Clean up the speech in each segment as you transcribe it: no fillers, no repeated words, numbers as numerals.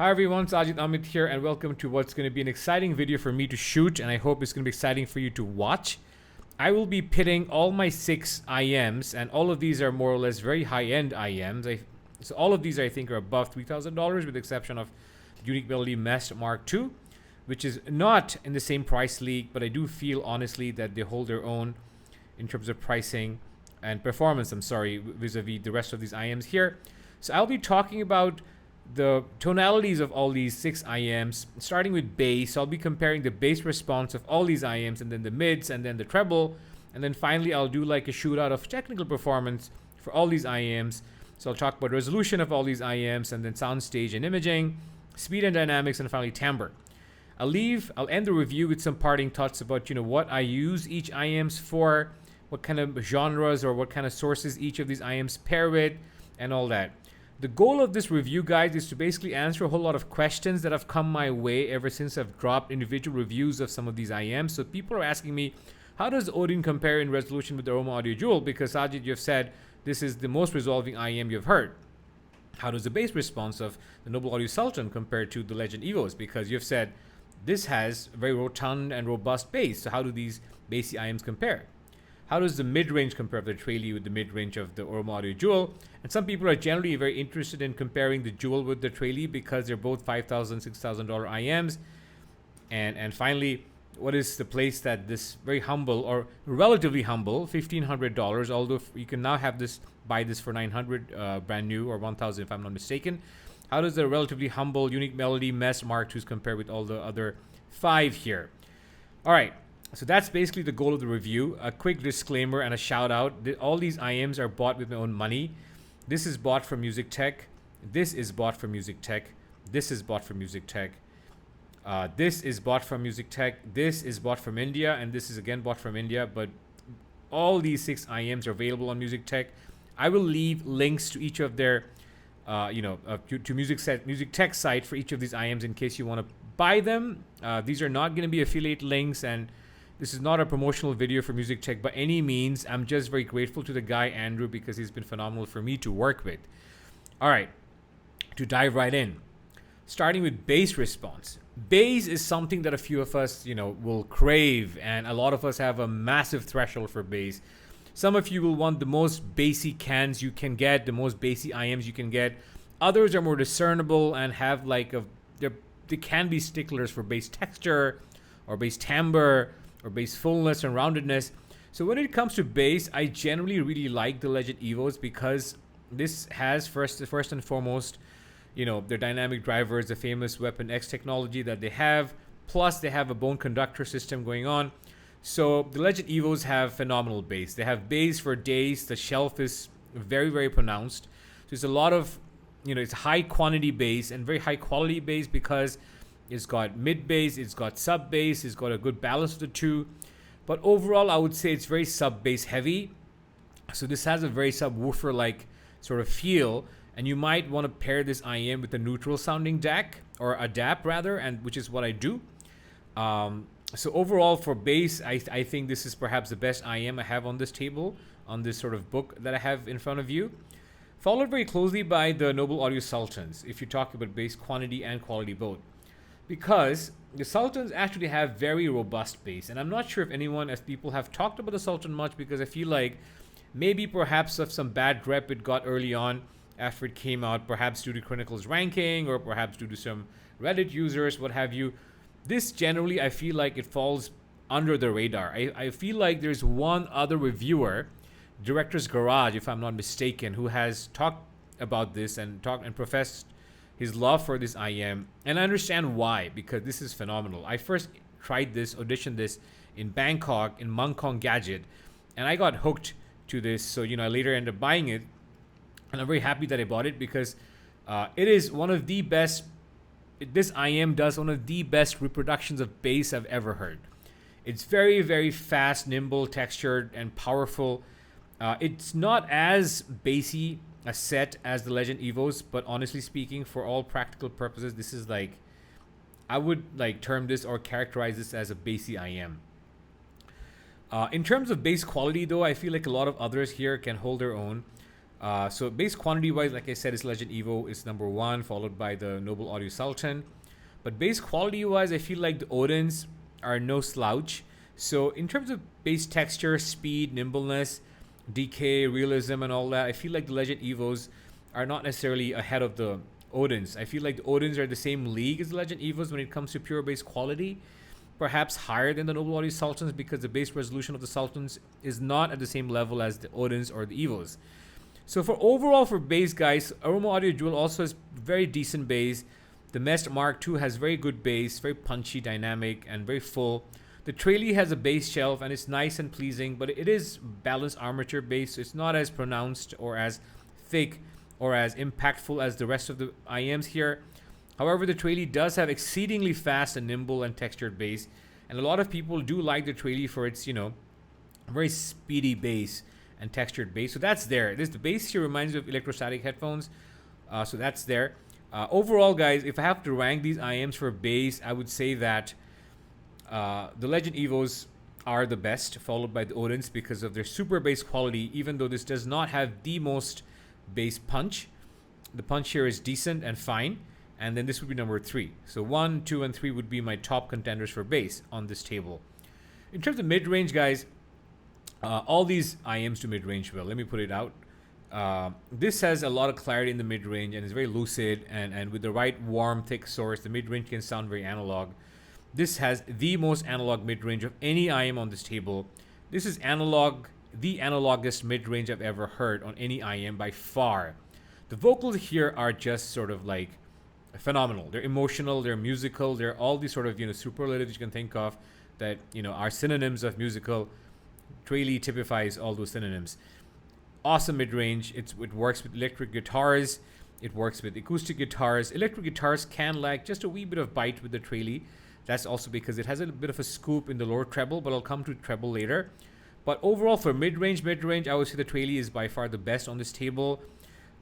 Hi everyone, Sajid Amit here, and welcome to what's going to be an exciting video for me to shoot, and I hope it's going to be exciting for you to watch. I will be pitting all my 6 IEMs, and all of these are more or less very high-end IEMs. So all of these I think are above $3,000 with the exception of Unique Melody MEST MK2, which is not in the same price league, but I do feel honestly that they hold their own in terms of pricing and performance, vis-a-vis the rest of these IEMs here. So I'll be talking about the tonalities of all these 6 IEMs, starting with bass. I'll be comparing the bass response of all these IEMs, and then the mids, and then the treble, and then finally I'll do like a shootout of technical performance for all these IEMs. So I'll talk about resolution of all these IEMs, and then soundstage and imaging, speed and dynamics, and finally timbre. I'll end the review with some parting thoughts about what I use each IEMs for, what kind of genres or what kind of sources each of these IEMs pair with, and all that. The goal of this review, guys, is to basically answer a whole lot of questions that have come my way ever since I've dropped individual reviews of some of these IEMs. So people are asking me, how does Odin compare in resolution with the Aroma Audio Jewel? Because Sajid, you've said this is the most resolving IEM you've heard. How does the bass response of the Noble Audio Sultan compare to the Legend EVOs? Because you've said this has very rotund and robust bass. So how do these bassy IEMs compare? How does the mid-range compare of the Traillii with the mid-range of the Aroma Audio Jewel? And some people are generally very interested in comparing the Jewel with the Traillii because they're both $5,000, $6,000 IEMs. And finally, what is the place that this very humble or relatively humble $1,500, although you can now buy this for $900 brand new, or $1,000 if I'm not mistaken. How does the relatively humble Unique Melody MEST MK2s compare with all the other 5 here? All right. So that's basically the goal of the review. A quick disclaimer and a shout out. All these IEMs are bought with my own money. This is bought from Music Tech. This is bought from Music Tech. This is bought from Music Tech. This is bought from Music Tech. This is bought from India. And this is again bought from India. But all these 6 IEMs are available on Music Tech. I will leave links to each of their, to Music Tech site for each of these IEMs in case you want to buy them. These are not going to be affiliate links, and this is not a promotional video for Music Tech by any means. I'm just very grateful to the guy, Andrew, because he's been phenomenal for me to work with. All right, to dive right in. Starting with bass response. Bass is something that a few of us, will crave, and a lot of us have a massive threshold for bass. Some of you will want the most bassy cans you can get, the most bassy IEMs you can get. Others are more discernible and have they can be sticklers for bass texture or bass timbre or bass fullness and roundedness. So when it comes to bass, I generally really like the Legend EVOs because this has first and foremost, their dynamic drivers, the famous Weapon X technology that they have, plus they have a bone conductor system going on. So the Legend EVOs have phenomenal bass. They have bass for days. The shelf is very, very pronounced. So it's a lot of, it's high quantity bass and very high quality bass because it's got mid bass, it's got sub bass, it's got a good balance of the two. But overall, I would say it's very sub bass heavy. So this has a very subwoofer like sort of feel. And you might want to pair this IEM with a neutral sounding DAC or a DAP rather, and which is what I do. So overall for bass, I think this is perhaps the best IEM I have on this table, on this sort of book that I have in front of you. Followed very closely by the Noble Audio Sultans, if you talk about bass quantity and quality both. Because the Sultans actually have very robust bass. And I'm not sure if people have talked about the Sultan much, because I feel like maybe perhaps of some bad rep it got early on after it came out, perhaps due to Chronicle's ranking or perhaps due to some Reddit users, what have you. This generally, I feel like it falls under the radar. I feel like there's one other reviewer, Director's Garage, if I'm not mistaken, who has talked about this and professed his love for this IEM. And I understand why, because this is phenomenal. I first auditioned this in Bangkok, in Mangkong Gadget, and I got hooked to this. So, I later ended up buying it. And I'm very happy that I bought it because it is one of the best. This IEM does one of the best reproductions of bass I've ever heard. It's very, very fast, nimble, textured, and powerful. It's not as bassy a set as the Legend EVOs, but honestly speaking, for all practical purposes, this is I would term this or characterize this as a bassy IEM. In terms of bass quality, though, I feel like a lot of others here can hold their own. So bass quantity wise, like I said, is Legend EVO is number 1, followed by the Noble Audio Sultan. But bass quality wise, I feel like the Odins are no slouch. So in terms of bass texture, speed, nimbleness, decay, realism, and all that, I feel like the Legend EVOs are not necessarily ahead of the Odins. I feel like the Odins are the same league as the Legend EVOs when it comes to pure bass quality. Perhaps higher than the Noble Audio Sultans because the bass resolution of the Sultans is not at the same level as the Odins or the EVOs. So for overall for bass, guys, Aroma Audio Dual also has very decent bass. The MEST MK2 has very good bass, very punchy, dynamic, and very full. The Traillii has a bass shelf and it's nice and pleasing, but it is balanced armature bass, so it's not as pronounced or as thick or as impactful as the rest of the IEMs here. However, the Traillii does have exceedingly fast and nimble and textured bass, and a lot of people do like the Traillii for its, very speedy bass and textured bass. So that's there. The bass here reminds me of electrostatic headphones, so that's there. Overall, guys, if I have to rank these IEMs for bass, I would say that the Legend EVOs are the best, followed by the Odins because of their super bass quality, even though this does not have the most bass punch. The punch here is decent and fine, and then this would be number 3. So 1, 2, and 3 would be my top contenders for bass on this table. In terms of mid-range, guys, all these IEMs do mid-range well. Let me put it out. This has a lot of clarity in the mid-range and is very lucid, and with the right warm, thick source, the mid-range can sound very analog. This has the most analog mid-range of any IEM on this table. This is analog, the analogous mid-range I've ever heard on any IEM by far. The vocals here are just sort of like phenomenal. They're emotional, they're musical, they're all these sort of superlatives you can think of that are synonyms of musical. Traillii typifies all those synonyms. Awesome mid-range. It works with electric guitars. It works with acoustic guitars. Electric guitars can lack just a wee bit of bite with the Traillii. That's also because it has a bit of a scoop in the lower treble, but I'll come to treble later. But overall, for mid-range, I would say the Traillii is by far the best on this table.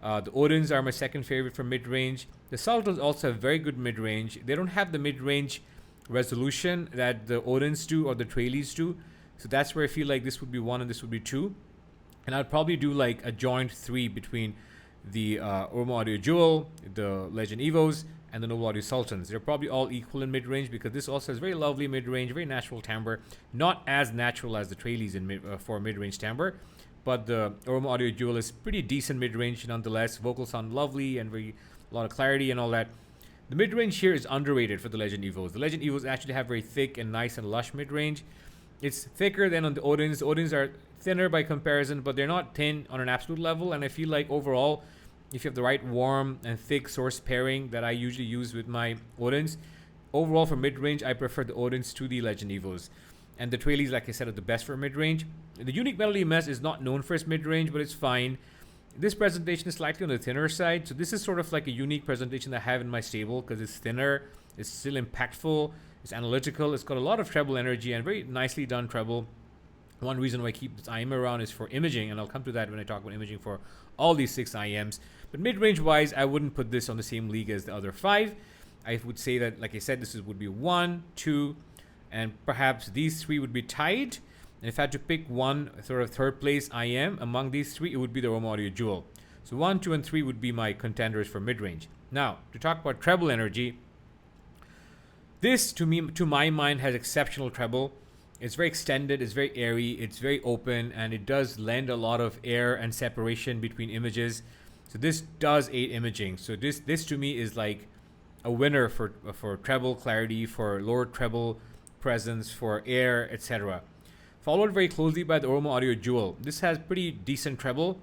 The Odins are my second favorite for mid-range. The Sultans also have very good mid-range. They don't have the mid-range resolution that the Odins do or the Trailliis do. So that's where I feel like this would be 1 and this would be 2. And I'd probably do like a joint 3 between the Aroma Audio Dual, the Legend EVOs, and the Noble Audio Sultans. They're probably all equal in mid-range because this also has very lovely mid-range, very natural timbre. Not as natural as the Trailliis for mid-range timbre, but the Aroma Audio Dual is pretty decent mid-range nonetheless. Vocals sound lovely and a lot of clarity and all that. The mid-range here is underrated for the Legend EVOs. The Legend EVOs actually have very thick and nice and lush mid-range. It's thicker than on the Odins. The Odins are thinner by comparison, but they're not thin on an absolute level. And I feel like overall, if you have the right warm and thick source pairing that I usually use with my Odins, overall for mid-range, I prefer the Odins to the Legend EVOs. And the Trailliis, like I said, are the best for mid-range. The Unique Melody MEST is not known for its mid-range, but it's fine. This presentation is slightly on the thinner side, so this is sort of like a unique presentation that I have in my stable because it's thinner, it's still impactful, it's analytical, it's got a lot of treble energy and very nicely done treble. One reason why I keep this IEM around is for imaging, and I'll come to that when I talk about imaging for all these 6 IEMs. But mid-range wise, I wouldn't put this on the same league as the other 5. I would say that, like I said, this would be 1, 2, and perhaps these 3 would be tied. And if I had to pick one sort of third place IEM among these 3, it would be the Aroma Audio Dual. So 1, 2, and 3 would be my contenders for mid-range. Now, to talk about treble energy, this to my mind has exceptional treble. It's very extended, it's very airy, it's very open, and it does lend a lot of air and separation between images. So this does aid imaging. So this to me is like a winner for treble clarity, for lower treble presence, for air, etc. Followed very closely by the Aroma Audio Dual. This has pretty decent treble.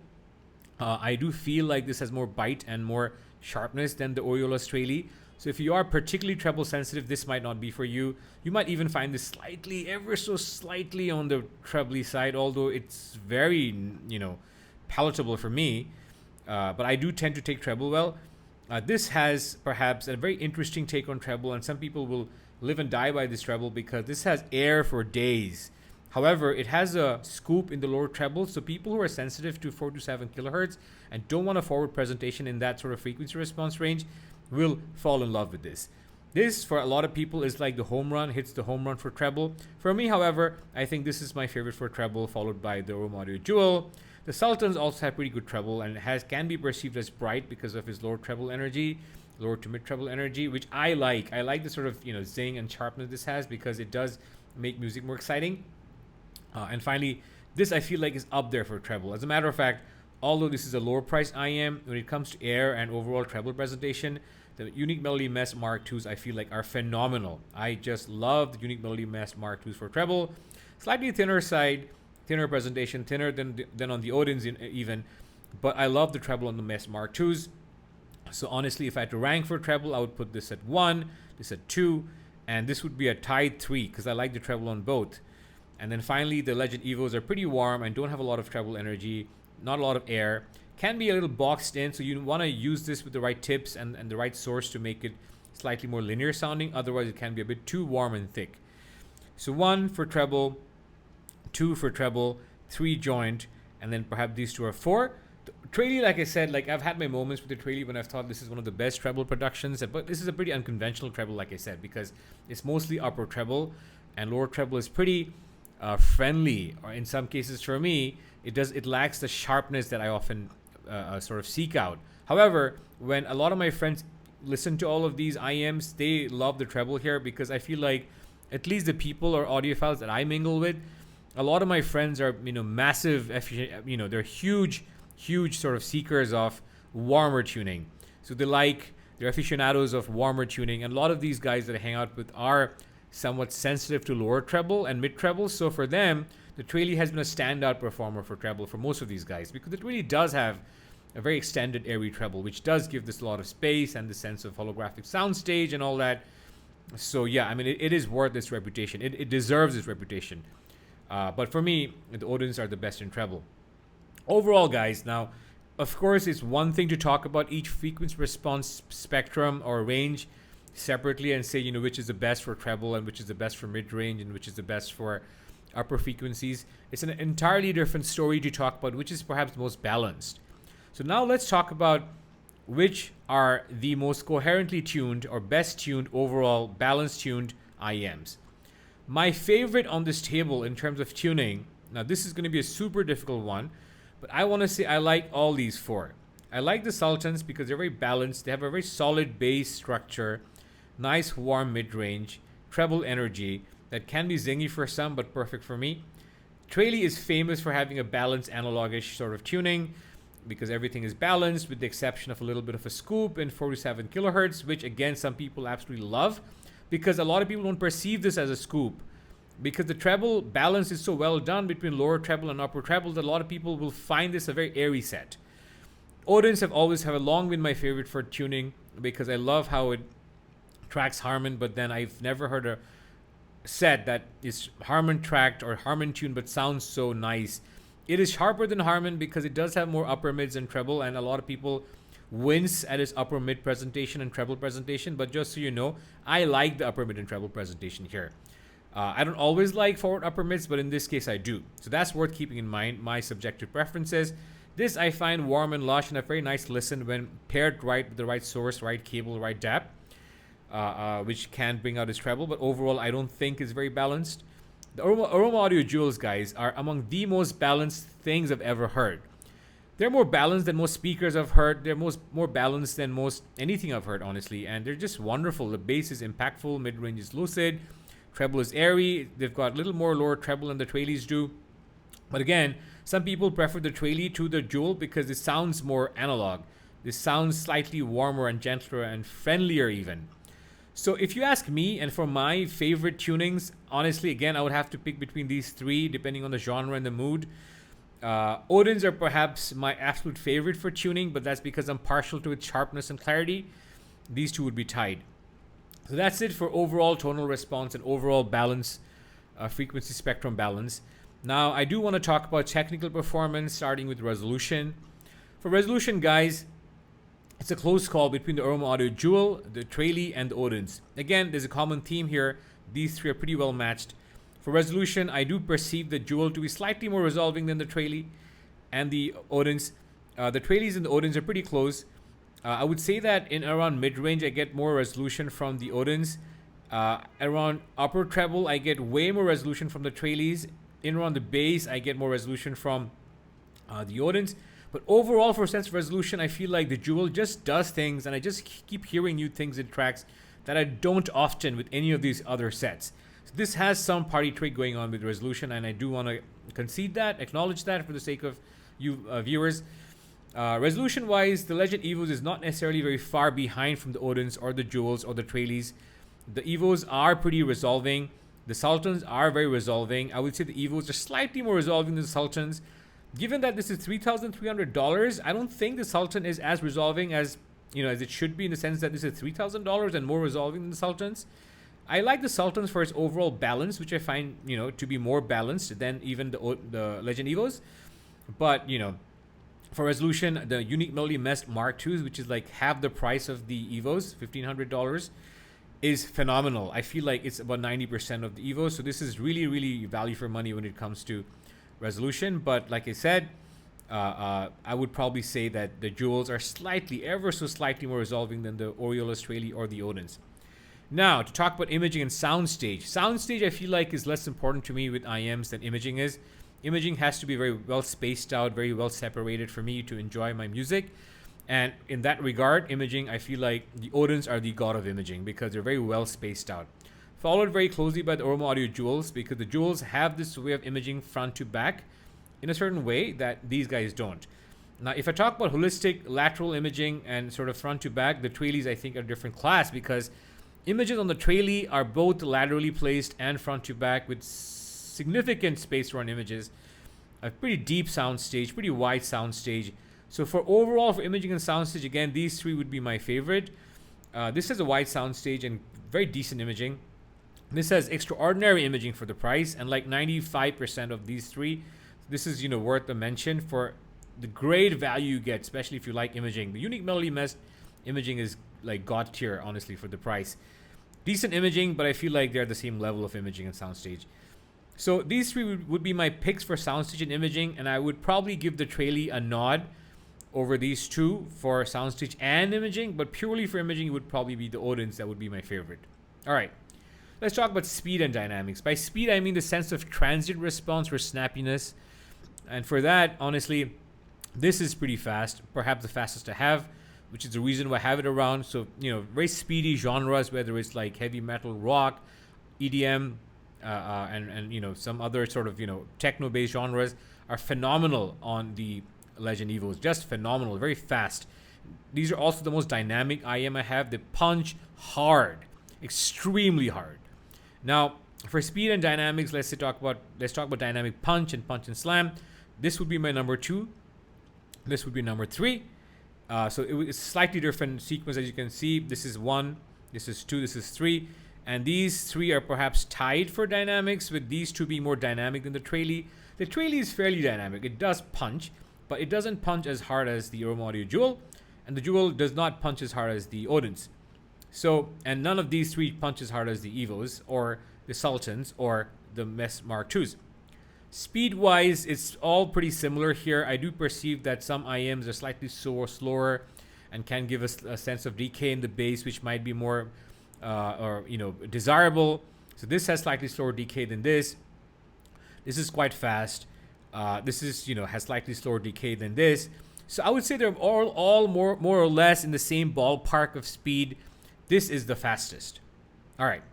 I do feel like this has more bite and more sharpness than the Oriolus Traillii. So if you are particularly treble sensitive, this might not be for you. You might even find this ever so slightly on the trebly side, although it's very, palatable for me. But I do tend to take treble well. This has perhaps a very interesting take on treble, and some people will live and die by this treble because this has air for days. However, it has a scoop in the lower treble, so people who are sensitive to 4 to 7 kilohertz and don't want a forward presentation in that sort of frequency response range will fall in love with this. This, for a lot of people, is like the home run, hits the home run for treble. For me, however, I think this is my favorite for treble, followed by the Aroma Audio Dual, The Sultans also have pretty good treble and can be perceived as bright because of his lower treble energy, lower to mid treble energy, which I like. I like the sort of zing and sharpness this has because it does make music more exciting. And finally, this I feel like is up there for treble. As a matter of fact, although this is a lower priced IEM, when it comes to air and overall treble presentation, the Unique Melody MEST Mark IIs I feel like are phenomenal. I just love the Unique Melody MEST Mark IIs for treble. Slightly thinner side, thinner presentation, thinner than on the Odins even, but I love the treble on the MEST Mark IIs. So honestly, if I had to rank for treble, I would put this at 1, this at 2, and this would be a tied 3 because I like the treble on both. And then finally, the Legend EVOs are pretty warm and don't have a lot of treble energy, not a lot of air. Can be a little boxed in, so you want to use this with the right tips and the right source to make it slightly more linear sounding. Otherwise, it can be a bit too warm and thick. So 1 for treble, 2 for treble, 3 joint, and then perhaps these two are 4. Traillii, like I said, like I've had my moments with the Traillii when I've thought this is one of the best treble productions, but this is a pretty unconventional treble, like I said, because it's mostly upper treble, and lower treble is pretty friendly, or in some cases for me, it lacks the sharpness that I often sort of seek out. However, when a lot of my friends listen to all of these IEMs, they love the treble here because I feel like at least the people or audiophiles that I mingle with, a lot of my friends are massive, they're huge sort of seekers of warmer tuning. So they're aficionados of warmer tuning, and a lot of these guys that I hang out with are somewhat sensitive to lower treble and mid treble. So for them, the Traillii has been a standout performer for treble for most of these guys because it really does have a very extended airy treble, which does give this a lot of space and the sense of holographic soundstage and all that. So yeah, I mean, it is worth this reputation. It deserves its reputation. But for me, the Odins are the best in treble. Overall, guys, now, of course, it's one thing to talk about each frequency response spectrum or range separately and say, which is the best for treble and which is the best for mid-range and which is the best for upper frequencies. It's an entirely different story to talk about which is perhaps the most balanced. So now let's talk about which are the most coherently tuned or best tuned overall balanced tuned IEMs. My favorite on this table in terms of tuning, now this is going to be a super difficult one, but I want to say I like all these 4. I like the Sultans because they're very balanced. They have a very solid bass structure, nice warm mid-range, treble energy that can be zingy for some but perfect for me. Traillii is famous for having a balanced analogish sort of tuning because everything is balanced with the exception of a little bit of a scoop in 47 kilohertz, which again some people absolutely love because a lot of people don't perceive this as a scoop because the treble balance is so well done between lower treble and upper treble that a lot of people will find this a very airy set. Odins have long been my favorite for tuning because I love how it tracks Harman, but then I've never heard a set that is Harman tracked or Harman tuned but sounds so nice. It is sharper than Harman because it does have more upper mids and treble, and a lot of people wince at its upper mid presentation and treble presentation, but just so you know, I like the upper mid and treble presentation here. I don't always like forward upper mids, but in this case I do. So that's worth keeping in mind, my subjective preferences. This I find warm and lush and a very nice listen when paired right with the right source, right cable, right DAP, which can bring out its treble, but overall I don't think it's very balanced. The Aroma Audio Jewels, guys, are among the most balanced things I've ever heard. They're more balanced than most speakers I've heard. They're more balanced than most anything I've heard, honestly, and they're just wonderful. The bass is impactful, mid-range is lucid, treble is airy. They've got a little more lower treble than the Trailliis do. But again, some people prefer the Traillii to the Jewel because it sounds more analog. This sounds slightly warmer and gentler and friendlier even. So if you ask me, and for my favorite tunings, honestly, again, I would have to pick between these 3 depending on the genre and the mood. Odins are perhaps my absolute favorite for tuning, but that's because I'm partial to its sharpness and clarity. These 2 would be tied. So that's it for overall tonal response and overall balance, frequency spectrum balance. Now, I do want to talk about technical performance, starting with resolution. For resolution, guys, it's a close call between the Aroma Audio Jewel, the Traillii, and the Odins. Again, there's a common theme here. These 3 are pretty well matched. For resolution, I do perceive the Jewel to be slightly more resolving than the Traillii and the Odins. The Trailliis and the Odins are pretty close. I would say that in around mid-range, I get more resolution from the Odins. Around upper treble, I get way more resolution from the Trailliis. In around the bass, I get more resolution from the Odins. But overall, for sense of resolution, I feel like the Jewel just does things, and I just keep hearing new things in tracks that I don't often with any of these other sets. So this has some party trick going on with resolution, and I do want to concede that, acknowledge that for the sake of you viewers. Resolution-wise, the Legend EVOs is not necessarily very far behind from the Odins or the Jewels or the Trailliis. The EVOs are pretty resolving. The Sultans are very resolving. I would say the EVOs are slightly more resolving than the Sultans. Given that this is $3,300, I don't think the Sultan is as resolving as as it should be, in the sense that this is $3,000 and more resolving than the Sultans. I like the Sultans for its overall balance, which I find to be more balanced than even the Legend EVOs. But for resolution, the unique melody MEST MK2, which is like half the price of the EVOs, $1,500, is phenomenal. I feel like it's about 90% of the EVOs, so this is really, really value for money when it comes to resolution. But like I said, I would probably say that the Jewels are ever so slightly more resolving than the Oriolus, Traillii, or the Odins. Now, to talk about imaging and soundstage. Soundstage, I feel like, is less important to me with IEMs than imaging is. Imaging has to be very well spaced out, very well separated for me to enjoy my music. And in that regard, imaging, I feel like the Odins are the god of imaging because they're very well spaced out. Followed very closely by the Aroma Audio Jewels, because the Jewels have this way of imaging front to back in a certain way that these guys don't. Now, if I talk about holistic lateral imaging and sort of front to back, the Trailliis, I think, are a different class, because images on the Traillii are both laterally placed and front to back with significant space around images, a pretty deep sound stage, pretty wide sound stage. So for imaging and sound stage, again, these three would be my favorite. This has a wide sound stage and very decent imaging. This has extraordinary imaging for the price, and like 95% of these three, this is worth a mention for the great value you get, especially if you like imaging. The unique melody MEST imaging is like god tier, honestly, for the price. Decent imaging, but I feel like they're the same level of imaging and soundstage. So these three would be my picks for soundstage and imaging, and I would probably give the Traillii a nod over these two for soundstage and imaging, but purely for imaging, it would probably be the Odins that would be my favorite. All right, let's talk about speed and dynamics. By speed, I mean the sense of transient response or snappiness. And for that, honestly, this is pretty fast, perhaps the fastest I have, which is the reason why I have it around. So, very speedy genres, whether it's like heavy metal, rock, EDM, and some other sort of, techno-based genres are phenomenal on the Legend EVOs. Just phenomenal, very fast. These are also the most dynamic IEM I have. They punch hard, extremely hard. Now, for speed and dynamics, let's talk about dynamic punch and slam. This would be my number 2. This would be number 3. So it's slightly different sequence, as you can see. This is 1, this is 2, this is 3. And these 3 are perhaps tied for dynamics, with these 2 being more dynamic than the Traillii. The Traillii is fairly dynamic. It does punch, but it doesn't punch as hard as the Aroma Audio Jewel. And the Jewel does not punch as hard as the Odins. So, and none of these 3 punch as hard as the EVOs, or the Sultans, or the MEST MK2s. Speed-wise, it's all pretty similar here. I do perceive that some IEMs are slightly slower and can give us a sense of decay in the bass, which might be more desirable. So this has slightly slower decay than this. This is quite fast. This is has slightly slower decay than this. So I would say they're all more or less in the same ballpark of speed. This is the fastest. All right.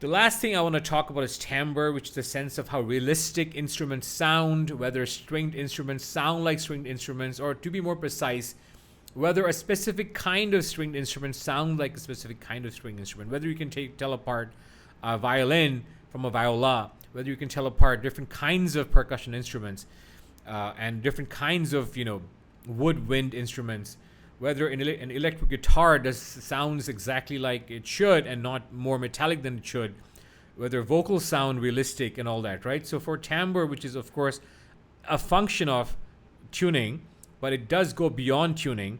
The last thing I want to talk about is timbre, which is the sense of how realistic instruments sound, whether stringed instruments sound like stringed instruments, or to be more precise, whether a specific kind of stringed instrument sounds like a specific kind of stringed instrument, whether you can tell apart a violin from a viola, whether you can tell apart different kinds of percussion instruments and different kinds of woodwind instruments, whether an electric guitar sounds exactly like it should and not more metallic than it should, whether vocals sound realistic and all that, right? So for timbre, which is of course a function of tuning, but it does go beyond tuning,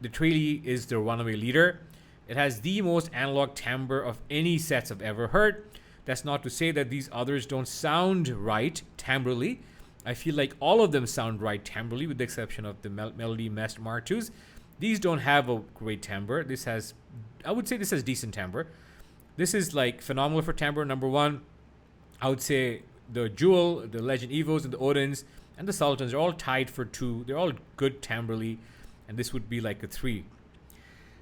the Traillii is the runaway leader. It has the most analog timbre of any sets I've ever heard. That's not to say that these others don't sound right timbrally. I feel like all of them sound right timbrally, with the exception of the Melody MEST MK2s. These don't have a great timbre. I would say this has decent timbre. This is like phenomenal for timbre. Number 1, I would say the Jewel, the Legend EVOs, and the Odins and the Sultans are all tied for 2. They're all good timbrely, and this would be like a 3.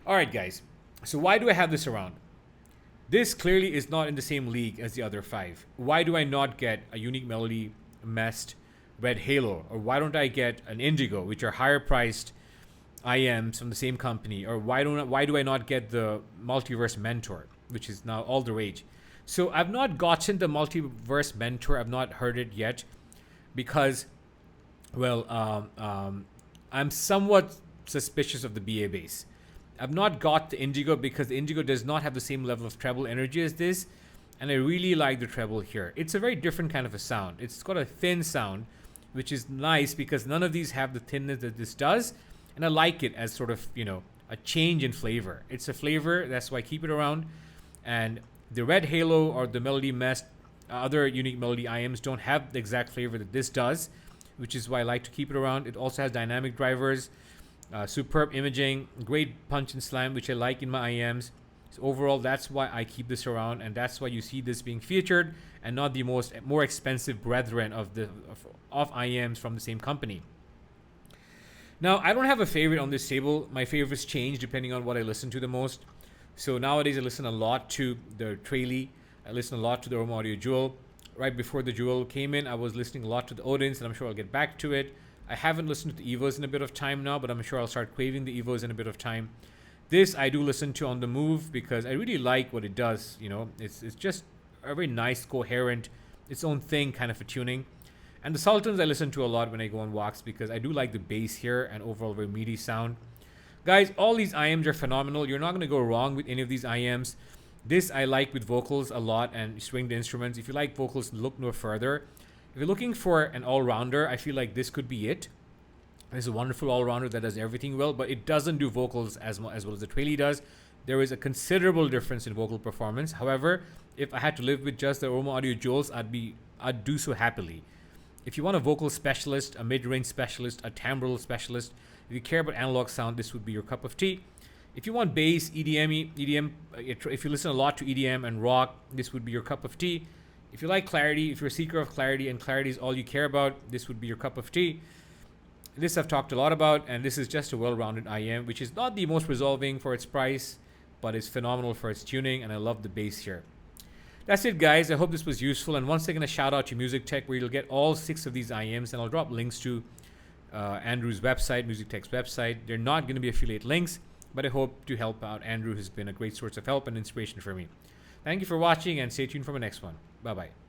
All right, guys. So why do I have this around? This clearly is not in the same league as the other 5. Why do I not get a Unique Melody, MEST, Red Halo? Or why don't I get an Indigo, which are higher priced IEMs from the same company? Or why do I not get the Multiverse Mentor, which is now all the rage? So I've not gotten the Multiverse Mentor. I've not heard it yet because, well, I'm somewhat suspicious of the BA bass. I've not got the Indigo because the Indigo does not have the same level of treble energy as this, and I really like the treble here. It's a very different kind of a sound. It's got a thin sound, which is nice because none of these have the thinness that this does, and I like it as sort of, you know, a change in flavor. It's a flavor, that's why I keep it around. And the Red Halo or the Melody MEST, other Unique Melody IEMs don't have the exact flavor that this does, which is why I like to keep it around. It also has dynamic drivers, superb imaging, great punch and slam, which I like in my IEMs. So overall, that's why I keep this around, and that's why you see this being featured and not the more expensive brethren of IEMs from the same company. Now, I don't have a favorite on this table. My favorites change depending on what I listen to the most. So nowadays I listen a lot to the Traillii. I listen a lot to the Aroma Audio Jewel. Right before the Jewel came in, I was listening a lot to the Odins, and I'm sure I'll get back to it. I haven't listened to the EVOs in a bit of time now, but I'm sure I'll start craving the EVOs in a bit of time. This I do listen to on the move because I really like what it does. You know, it's just a very nice, coherent, its own thing kind of a tuning. And the Sultans I listen to a lot when I go on walks because I do like the bass here and overall very meaty sound. Guys, all these IEMs are phenomenal. You're not going to go wrong with any of these IEMs. This I like with vocals a lot and stringed instruments. If you like vocals, look no further. If you're looking for an all-rounder, I feel like this could be it. It's a wonderful all-rounder that does everything well, but it doesn't do vocals as well as the Traillii does. There is a considerable difference in vocal performance. However, if I had to live with just the Aroma Audio Jewels, I'd do so happily. If you want a vocal specialist, a mid-range specialist, a timbral specialist, if you care about analog sound, this would be your cup of tea. If you want bass, EDM, if you listen a lot to EDM and rock, this would be your cup of tea. If you like clarity, if you're a seeker of clarity and clarity is all you care about, this would be your cup of tea. This I've talked a lot about, and this is just a well-rounded IEM, which is not the most resolving for its price, but is phenomenal for its tuning, and I love the bass here. That's it, guys. I hope this was useful, and once again, a shout out to Music Tech, where you'll get all 6 of these IEMs, and I'll drop links to Andrew's website, Music Tech's website. They're not going to be affiliate links, but I hope to help out Andrew, who's been a great source of help and inspiration for me. Thank you for watching, and stay tuned for my next one. Bye-bye.